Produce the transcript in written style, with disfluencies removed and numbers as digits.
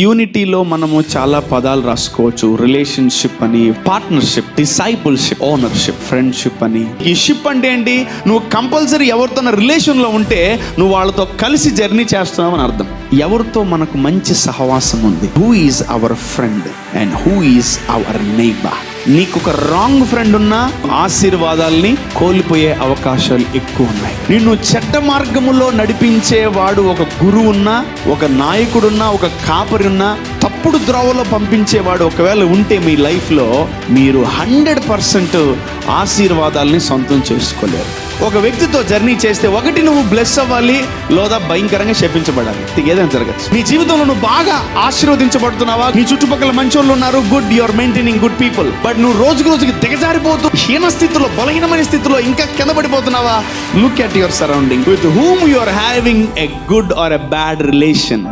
యూనిటీలో మనము చాలా పదాలు రాసుకోవచ్చు. రిలేషన్షిప్ అని, పార్ట్నర్షిప్, డిసైపుల్షిప్, ఓనర్షిప్, ఫ్రెండ్షిప్ అని. ఈ షిప్ అంటే ఏంటి? నువ్వు కంపల్సరీ ఎవరితో రిలేషన్లో ఉంటే నువ్వు వాళ్ళతో కలిసి జర్నీ చేస్తున్నావు అని అర్థం. ఎవరితో మనకు మంచి సహవాసం ఉంది? Who is our friend and who is our neighbour. నీకు ఒక రాంగ్ ఫ్రెండ్ ఉన్నా ఆశీర్వాదాల్ని కోల్పోయే అవకాశాలు ఎక్కువ ఉన్నాయి. నిన్ను చెడ్డ మార్గములో నడిపించేవాడు ఒక గురువు ఉన్నా, ఒక నాయకుడున్నా, ఒక కాపరి ఉన్నా, తప్పుడు ద్రోవలో పంపించేవాడు ఒకవేళ ఉంటే మీ లైఫ్లో మీరు 100% ఆశీర్వాదాలని సొంతం చేసుకోలేరు. ఒక వ్యక్తితో జర్నీ చేస్తే ఒకటి నువ్వు బ్లెస్ అవ్వాలి, లేదా భయంకరంగా శపించబడాలి. ఏదైనా జరగచ్చు. నీ జీవితంలో నువ్వు బాగా ఆశీర్వదించబడుతున్నావా? నీ చుట్టుపక్కల మంచోళ్ళు ఉన్నారు, good, you are maintaining good people. But నువ్వు రోజుకు రోజుకి దిగజారిపోతూ హీన స్థితిలో, బలహీనమైన స్థితిలో ఇంకా కింద పడిపోతున్నావా? Look at your surrounding, with whom you are having a good or a bad relation.